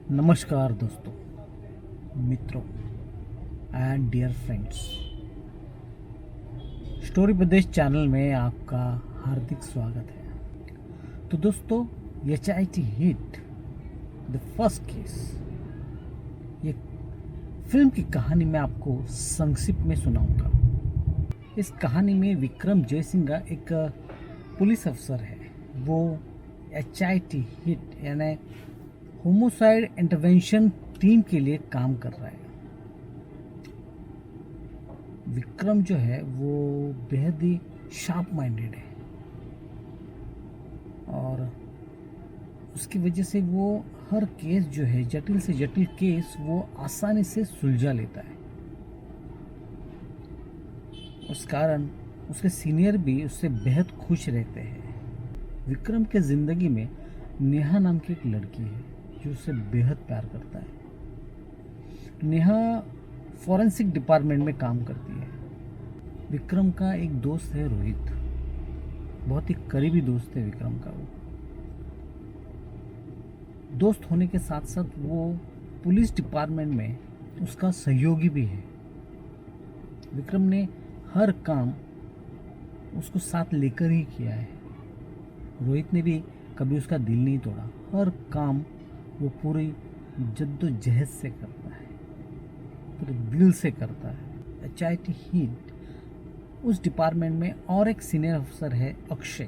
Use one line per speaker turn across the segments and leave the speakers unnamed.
नमस्कार दोस्तों, मित्रों एंड डियर फ्रेंड्स। स्टोरी प्रदेश चैनल में आपका हार्दिक स्वागत है। तो दोस्तों, HIT hit the first case, ये फिल्म की कहानी मैं आपको संक्षिप्त में सुनाऊंगा। इस कहानी में विक्रम जयसिंघा एक पुलिस अफसर है। वो HIT हिट यानी होमोसाइड इंटरवेंशन टीम के लिए काम कर रहा है। विक्रम जो है वो बेहद ही शार्प माइंडेड है और उसकी वजह से वो हर केस जो है, जटिल से जटिल केस, वो आसानी से सुलझा लेता है। उस कारण उसके सीनियर भी उससे बेहद खुश रहते हैं। विक्रम के ज़िंदगी में नेहा नाम की एक लड़की है जो उससे बेहद प्यार करता है। नेहा फॉरेंसिक डिपार्टमेंट में काम करती है। विक्रम का एक दोस्त है रोहित, बहुत ही करीबी दोस्त है विक्रम का। वो दोस्त होने के साथ साथ वो पुलिस डिपार्टमेंट में उसका सहयोगी भी है। विक्रम ने हर काम उसको साथ लेकर ही किया है। रोहित ने भी कभी उसका दिल नहीं तोड़ा। हर काम वो पूरी जद्दोजहद से करता है, पूरे दिल से करता है। HIT हिट उस डिपार्टमेंट में और एक सीनियर अफसर है अक्षय,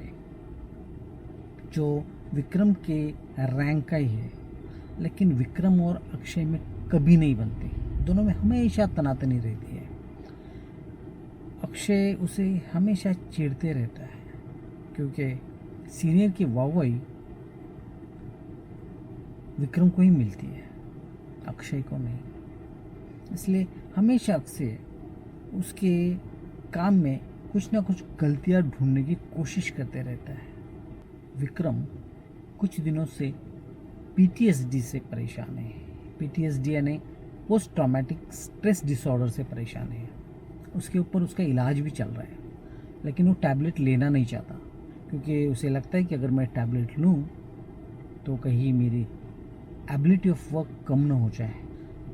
जो विक्रम के रैंक का ही है। लेकिन विक्रम और अक्षय में कभी नहीं बनती, दोनों में हमेशा तनातनी रहती है। अक्षय उसे हमेशा चिढ़ते रहता है क्योंकि सीनियर की वाहवाही विक्रम को ही मिलती है, अक्षय को नहीं। इसलिए हमेशा अक्षय उसके काम में कुछ ना कुछ गलतियां ढूंढने की कोशिश करते रहता है। विक्रम कुछ दिनों से PTSD से परेशान है। PTSD यानी पोस्ट ट्रॉमेटिक स्ट्रेस डिसऑर्डर से परेशान है। उसके ऊपर उसका इलाज भी चल रहा है, लेकिन वो टैबलेट लेना नहीं चाहता क्योंकि उसे लगता है कि अगर मैं टैबलेट लूँ तो कहीं मेरी एबिलिटी ऑफ वर्क कम ना हो जाए।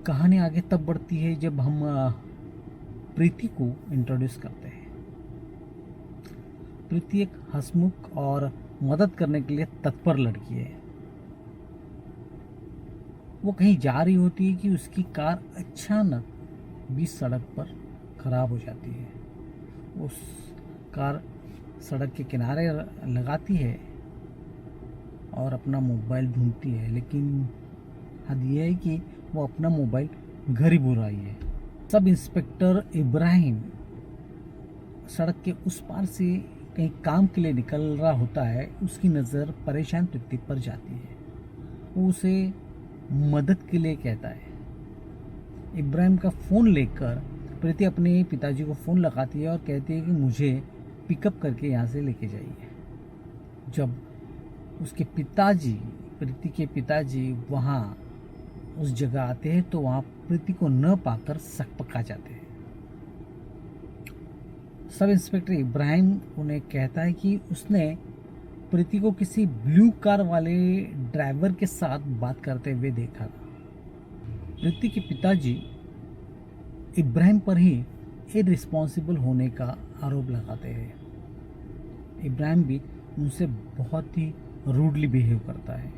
कहानी आगे तब बढ़ती है जब हम प्रीति को इंट्रोड्यूस करते हैं। प्रीति एक हंसमुख और मदद करने के लिए तत्पर लड़की है। वो कहीं जा रही होती है कि उसकी कार अचानक बीच सड़क पर खराब हो जाती है। उस कार सड़क के किनारे लगाती है और अपना मोबाइल ढूंढती है, लेकिन हद यह है कि वो अपना मोबाइल घर ही भूल आई है। सब इंस्पेक्टर इब्राहिम सड़क के उस पार से कहीं काम के लिए निकल रहा होता है। उसकी नज़र परेशान प्रीति पर जाती है। वो उसे मदद के लिए कहता है। इब्राहिम का फ़ोन लेकर प्रीति अपने पिताजी को फ़ोन लगाती है और कहती है कि मुझे पिकअप करके यहाँ से लेके जाइए। जब उसके पिताजी, प्रीति के पिताजी वहाँ उस जगह आते हैं तो वहाँ प्रीति को न पाकर सकपका जाते हैं। सब इंस्पेक्टर इब्राहिम उन्हें कहता है कि उसने प्रीति को किसी ब्लू कार वाले ड्राइवर के साथ बात करते हुए देखा था। प्रीति के पिताजी इब्राहिम पर ही इररिस्पॉन्सिबल होने का आरोप लगाते हैं। इब्राहिम भी उनसे बहुत ही रूडली बिहेव करता है,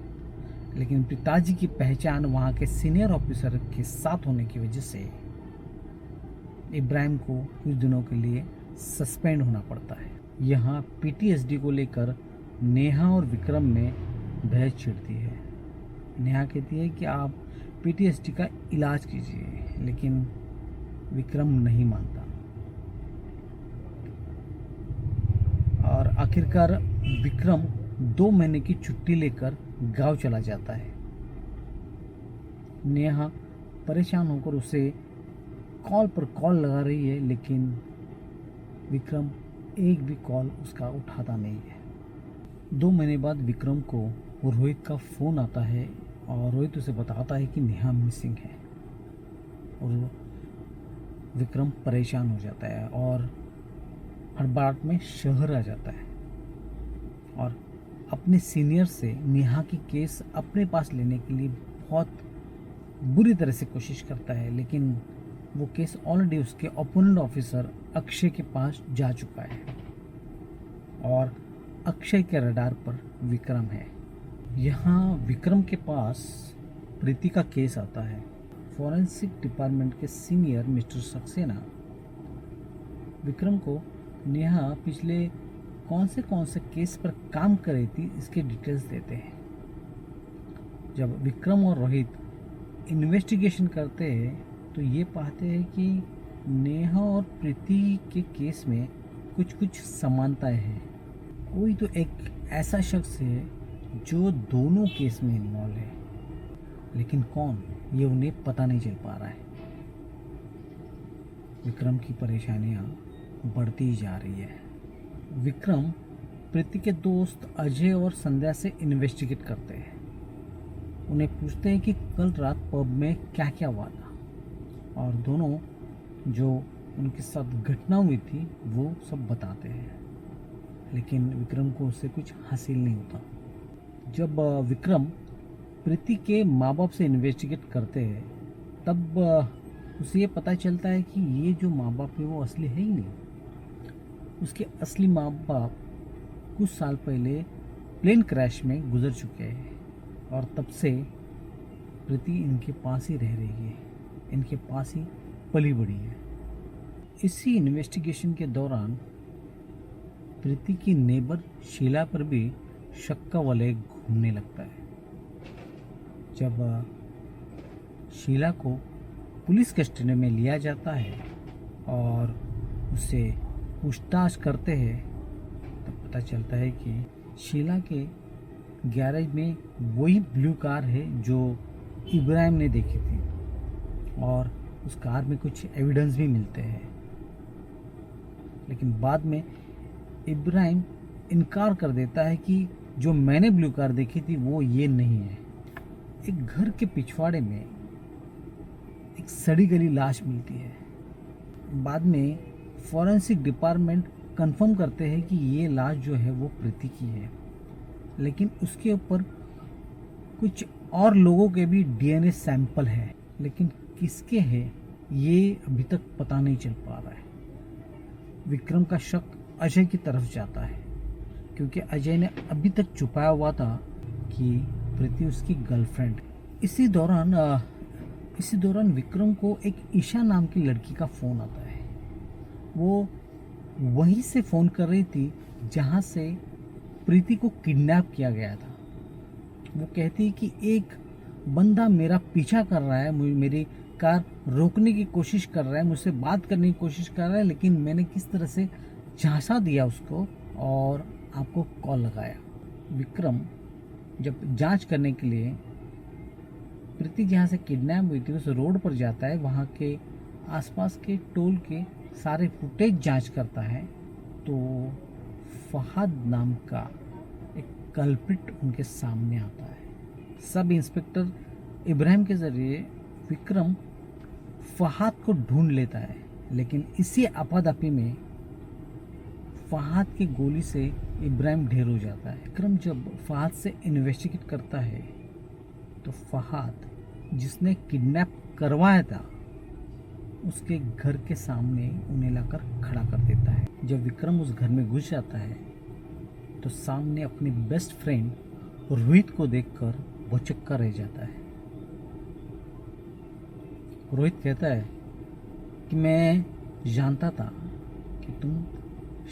लेकिन पिताजी की पहचान वहाँ के सीनियर ऑफिसर के साथ होने की वजह से इब्राहिम को कुछ दिनों के लिए सस्पेंड होना पड़ता है। यहाँ PTSD को लेकर नेहा और विक्रम में बहस छिड़ती है। नेहा कहती है कि आप PTSD का इलाज कीजिए, लेकिन विक्रम नहीं मानता और आखिरकार विक्रम 2 महीने की छुट्टी लेकर गांव चला जाता है। नेहा परेशान होकर उसे कॉल पर कॉल लगा रही है, लेकिन विक्रम एक भी कॉल उसका उठाता नहीं है। 2 महीने बाद विक्रम को रोहित का फ़ोन आता है और रोहित उसे बताता है कि नेहा मिसिंग है और विक्रम परेशान हो जाता है और हड़बड़ाहट में शहर आ जाता है और अपने सीनियर से नेहा की केस अपने पास लेने के लिए बहुत बुरी तरह से कोशिश करता है, लेकिन वो केस ऑलरेडी उसके ओपोनेंट ऑफिसर अक्षय के पास जा चुका है और अक्षय के रडार पर विक्रम है। यहाँ विक्रम के पास प्रीति का केस आता है। फॉरेंसिक डिपार्टमेंट के सीनियर मिस्टर सक्सेना विक्रम को नेहा पिछले कौन से केस पर काम कर रही थी इसके डिटेल्स देते हैं। जब विक्रम और रोहित इन्वेस्टिगेशन करते हैं तो ये पाते हैं कि नेहा और प्रीति के केस में कुछ समानताएं हैं। कोई तो एक ऐसा शख्स है जो दोनों केस में इन्वॉल्व है, लेकिन कौन ये उन्हें पता नहीं चल पा रहा है। विक्रम की परेशानियां बढ़ती ही जा रही है। विक्रम प्रीति के दोस्त अजय और संध्या से इन्वेस्टिगेट करते हैं। उन्हें पूछते हैं कि कल रात पब में क्या क्या हुआ था, और दोनों जो उनके साथ घटना हुई थी वो सब बताते हैं, लेकिन विक्रम को उससे कुछ हासिल नहीं होता। जब विक्रम प्रीति के माँ बाप से इन्वेस्टिगेट करते हैं तब उसे ये पता चलता है कि ये जो माँ बाप है वो असली है ही नहीं। उसके असली माँ बाप कुछ साल पहले प्लेन क्रैश में गुजर चुके हैं और तब से प्रीति इनके पास ही रह रही है, इनके पास ही पली बड़ी है। इसी इन्वेस्टिगेशन के दौरान प्रीति की नेबर शीला पर भी शक का वलय घूमने लगता है। जब शीला को पुलिस कस्टडी में लिया जाता है और उससे पूछताछ करते हैं तब पता चलता है कि शीला के गैरेज में वही ब्लू कार है जो इब्राहिम ने देखी थी और उस कार में कुछ एविडेंस भी मिलते हैं, लेकिन बाद में इब्राहिम इनकार कर देता है कि जो मैंने ब्लू कार देखी थी वो ये नहीं है। एक घर के पिछवाड़े में एक सड़ी गली लाश मिलती है। बाद में फॉरेंसिक डिपार्टमेंट कंफर्म करते हैं कि ये लाश जो है वो प्रीति की है, लेकिन उसके ऊपर कुछ और लोगों के भी डीएनए सैंपल है, लेकिन किसके हैं ये अभी तक पता नहीं चल पा रहा है। विक्रम का शक अजय की तरफ जाता है क्योंकि अजय ने अभी तक छुपाया हुआ था कि प्रीति उसकी गर्लफ्रेंड है। इसी दौरान विक्रम को एक ईशा नाम की लड़की का फ़ोन आता है। वो वहीं से फ़ोन कर रही थी जहाँ से प्रीति को किडनैप किया गया था। वो कहती है कि एक बंदा मेरा पीछा कर रहा है, मेरी कार रोकने की कोशिश कर रहा है, मुझसे बात करने की कोशिश कर रहा है, लेकिन मैंने किस तरह से झांसा दिया उसको और आपको कॉल लगाया। विक्रम जब जांच करने के लिए प्रीति जहाँ से किडनैप हुई थी उस रोड पर जाता है, वहाँ के आसपास के टोल के सारे फुटेज जांच करता है तो फहद नाम का एक कल्प्रिट उनके सामने आता है। सब इंस्पेक्टर इब्राहिम के ज़रिए विक्रम फहद को ढूंढ लेता है, लेकिन इसी आपाधापी में फहद की गोली से इब्राहिम ढेर हो जाता है। विक्रम जब फहद से इन्वेस्टिगेट करता है तो फहद जिसने किडनैप करवाया था उसके घर के सामने उन्हें लाकर खड़ा कर देता है। जब विक्रम उस घर में घुस जाता है तो सामने अपने बेस्ट फ्रेंड रोहित को देखकर वो चक्का रह जाता है। रोहित कहता है कि मैं जानता था कि तुम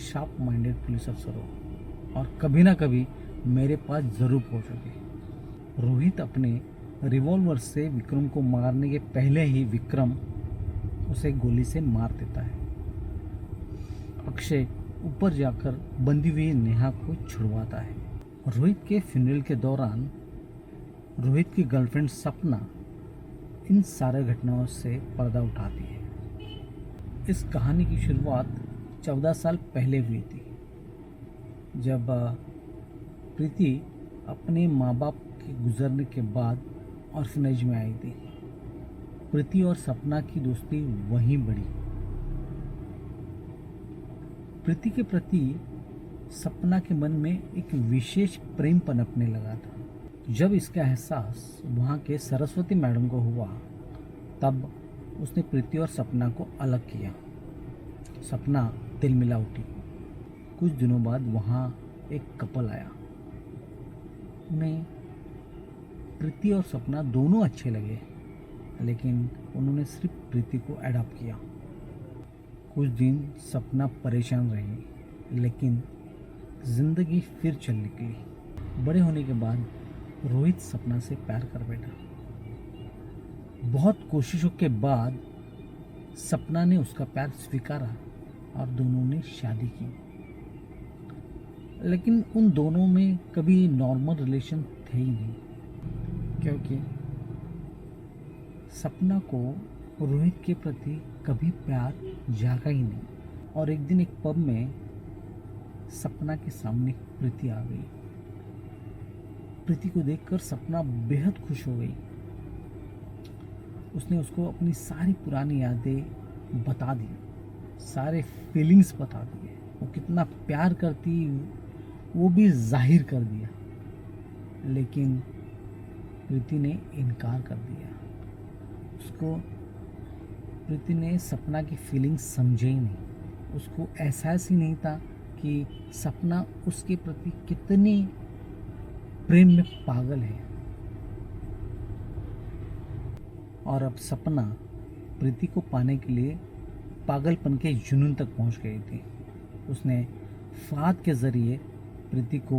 शार्प माइंडेड पुलिस अफसर हो और कभी ना कभी मेरे पास ज़रूर पहुंचोगे। रोहित अपने रिवॉल्वर से विक्रम को मारने के पहले ही विक्रम उसे गोली से मार देता है। अक्षय ऊपर जाकर बंधी हुई नेहा को छुड़वाता है। रोहित के फ्यूनरल के दौरान रोहित की गर्लफ्रेंड सपना इन सारे घटनाओं से पर्दा उठाती है। इस कहानी की शुरुआत 14 साल पहले हुई थी, जब प्रीति अपने माँ बाप के गुजरने के बाद ऑर्फनेज में आई थी। प्रीति और सपना की दोस्ती वहीं बढ़ी। प्रीति के प्रति सपना के मन में एक विशेष प्रेम पनपने लगा था। जब इसका एहसास वहाँ के सरस्वती मैडम को हुआ तब उसने प्रीति और सपना को अलग किया। सपना तिलमिला उठी। कुछ दिनों बाद वहाँ एक कपल आया। उन्हें प्रीति और सपना दोनों अच्छे लगे, लेकिन उन्होंने सिर्फ प्रीति को अडॉप्ट किया। कुछ दिन सपना परेशान रही, लेकिन जिंदगी फिर चल निकली। बड़े होने के बाद रोहित सपना से प्यार कर बैठा। बहुत कोशिशों के बाद सपना ने उसका प्यार स्वीकारा और दोनों ने शादी की। लेकिन उन दोनों में कभी नॉर्मल रिलेशन थे ही नहीं, क्योंकि सपना को रोहित के प्रति कभी प्यार जागा ही नहीं। और एक दिन एक पब में सपना के सामने प्रीति आ गई। प्रीति को देखकर सपना बेहद खुश हो गई। उसने उसको अपनी सारी पुरानी यादें बता दी, सारे फीलिंग्स बता दिए। वो कितना प्यार करती वो भी जाहिर कर दिया। लेकिन प्रीति ने इनकार कर दिया। उसको प्रीति ने सपना की फीलिंग्स समझे ही नहीं। उसको एहसास ही नहीं था कि सपना उसके प्रति कितनी प्रेम में पागल है। और अब सपना प्रीति को पाने के लिए पागलपन के जुनून तक पहुंच गई थी। उसने फाद के जरिए प्रीति को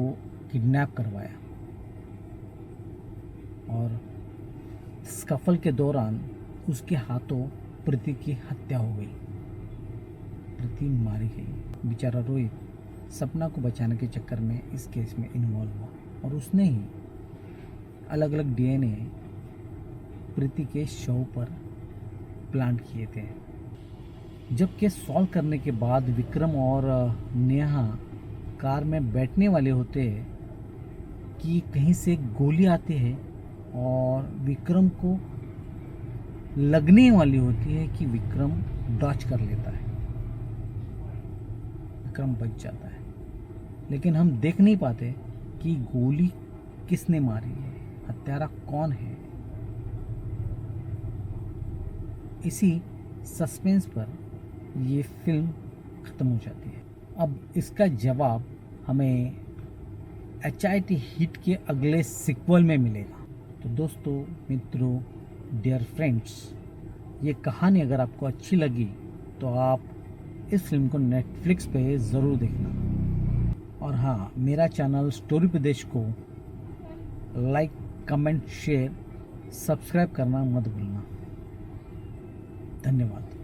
किडनैप करवाया और स्कफल के दौरान उसके हाथों प्रीति की हत्या हो गई। प्रीति मारी गई। बेचारा रोहित सपना को बचाने के चक्कर में इस केस में इन्वॉल्व हुआ और उसने ही अलग अलग डीएनए प्रीति के शव पर प्लांट किए थे। जब केस सॉल्व करने के बाद विक्रम और नेहा कार में बैठने वाले होते हैं कि कहीं से गोली आती है और विक्रम को लगने वाली होती है कि विक्रम डॉच कर लेता है। विक्रम बच जाता है, लेकिन हम देख नहीं पाते कि गोली किसने मारी है, हत्यारा कौन है। इसी सस्पेंस पर ये फिल्म ख़त्म हो जाती है। अब इसका जवाब हमें HIT हिट के अगले सीक्वल में मिलेगा। तो दोस्तों, मित्रों, डियर फ्रेंड्स, ये कहानी अगर आपको अच्छी लगी तो आप इस फिल्म को नेटफ्लिक्स पे ज़रूर देखना। और हाँ, मेरा चैनल स्टोरी प्रदेश को लाइक, कमेंट, शेयर, सब्सक्राइब करना मत भूलना। धन्यवाद।